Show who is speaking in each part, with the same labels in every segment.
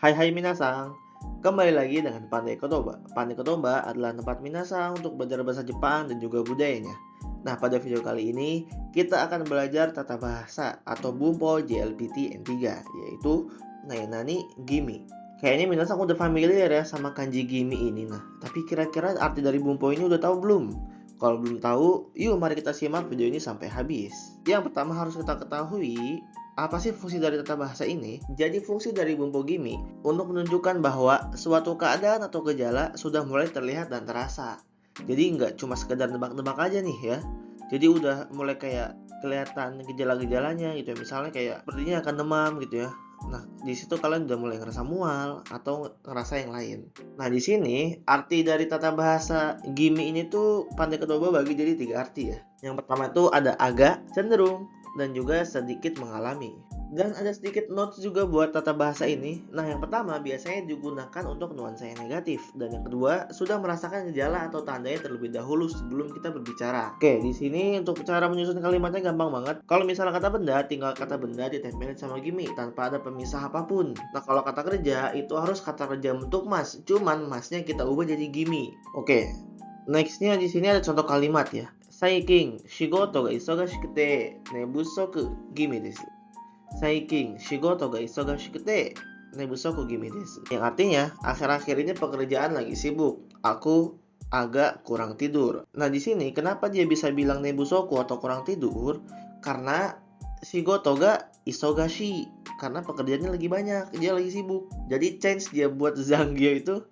Speaker 1: Hai hai minasang, kembali lagi dengan Pandai Kotoba. Pandai Kotoba adalah tempat minasang untuk belajar bahasa Jepang dan juga budayanya. Nah, pada video kali ini kita akan belajar tata bahasa atau Bumpo JLPT N3, yaitu Nainani Gimi. Kayaknya minasang udah familiar ya sama kanji Gimi ini. Nah, tapi kira-kira arti dari Bumpo ini udah tahu belum? Kalau belum tahu, yuk mari kita simak video ini sampai habis. Yang pertama harus kita ketahui, apa sih fungsi dari tata bahasa ini? Jadi fungsi dari Bumpo Gimi untuk menunjukkan bahwa suatu keadaan atau gejala sudah mulai terlihat dan terasa. Jadi nggak cuma sekedar nebak-nebak aja nih ya. Jadi udah mulai kayak kelihatan gejala-gejalanya gitu ya. Misalnya kayak sepertinya akan demam gitu ya. Nah, di situ kalian udah mulai ngerasa mual atau ngerasa yang lain. Nah, di sini arti dari tata bahasa Gimi ini tuh Pandai Kotoba bagi jadi 3 arti ya. Yang pertama itu ada agak, cenderung, dan juga sedikit mengalami. Dan ada sedikit notes juga buat tata bahasa ini. Nah, yang pertama biasanya digunakan untuk nuansa yang negatif, dan yang kedua sudah merasakan gejala atau tandanya terlebih dahulu sebelum kita berbicara. Oke, di sini untuk cara menyusun kalimatnya gampang banget. Kalau misalnya kata benda, tinggal kata benda ditempelin sama Gimi tanpa ada pemisah apapun. Nah, kalau kata kerja itu harus kata kerja bentuk mas, cuman masnya kita ubah jadi Gimi. Oke, nextnya di sini ada contoh kalimat ya. Saikin shigoto ga isogashikute nebusoku gimi desu. Saikin shigoto ga isogashikute nebusoku gimi desu. Yang artinya, akhir-akhir ini pekerjaan lagi sibuk. Aku agak kurang tidur. Nah, di sini kenapa dia bisa bilang nebusoku atau kurang tidur? Karena shigoto ga isogashi. Karena pekerjaannya lagi banyak, dia lagi sibuk. Jadi chance dia buat zanggyo itu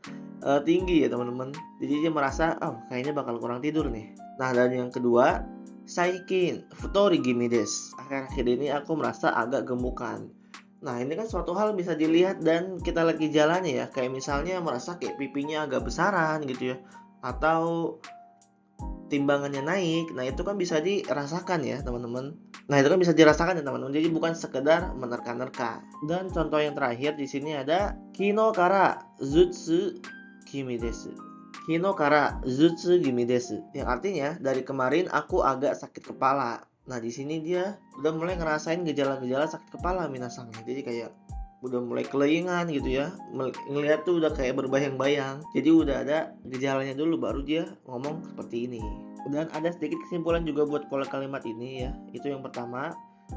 Speaker 1: tinggi ya teman-teman. Jadi dia merasa, kayaknya bakal kurang tidur nih. Nah, dan yang kedua, saikin futori gimi desu. Akhir-akhir ini aku merasa agak gemukan. Nah, ini kan suatu hal bisa dilihat dan kita lihat gejalanya ya. Kayak misalnya merasa kayak pipinya agak besaran gitu ya. Atau timbangannya naik. Nah, itu kan bisa dirasakan ya teman-teman. Nah, itu kan bisa dirasakan ya teman-teman. Jadi bukan sekedar menerka-nerka. Dan contoh yang terakhir di sini ada kino kara zutsu gimi desu. Kino kara zutsu gimi desu. Yang artinya dari kemarin aku agak sakit kepala. Nah, di sini dia udah mulai ngerasain gejala-gejala sakit kepala minasang. Jadi kayak udah mulai kelingan gitu ya. Ngelihat tuh udah kayak berbayang-bayang. Jadi udah ada gejalanya dulu baru dia ngomong seperti ini. Dan ada sedikit kesimpulan juga buat pola kalimat ini ya. Itu yang pertama,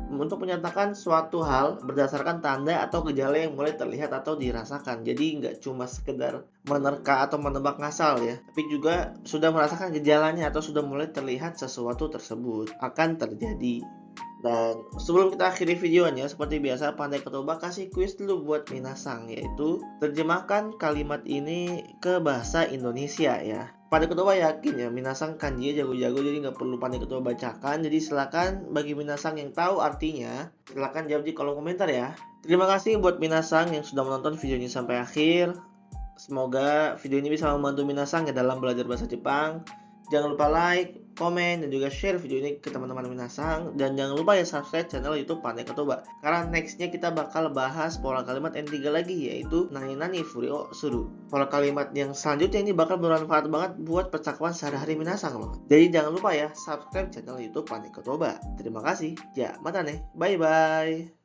Speaker 1: untuk menyatakan suatu hal berdasarkan tanda atau gejala yang mulai terlihat atau dirasakan. Jadi nggak cuma sekedar menerka atau menebak ngasal ya, tapi juga sudah merasakan gejalanya atau sudah mulai terlihat sesuatu tersebut akan terjadi. Dan sebelum kita akhiri videonya, seperti biasa Pandai Kotoba kasih kuis dulu buat minasang, yaitu terjemahkan kalimat ini ke bahasa Indonesia ya. Pandai Kotoba yakin ya minasang kanji jago-jago, jadi nggak perlu Pandai Kotoba bacakan. Jadi silakan bagi minasang yang tahu artinya, silakan jawab di kolom komentar ya. Terima kasih buat minasang yang sudah menonton video ini sampai akhir. Semoga video ini bisa membantu minasang ya dalam belajar bahasa Jepang. Jangan lupa like, komen, dan juga share video ini ke teman-teman minasang. Dan jangan lupa ya subscribe channel YouTube Pandai Kotoba. Karena nextnya kita bakal bahas pola kalimat N3 lagi, yaitu nani nani furio suru. Pola kalimat yang selanjutnya ini bakal bermanfaat banget buat percakapan sehari-hari minasang loh. Jadi jangan lupa ya subscribe channel YouTube Pandai Kotoba. Terima kasih. Ya, mata nih. Bye-bye.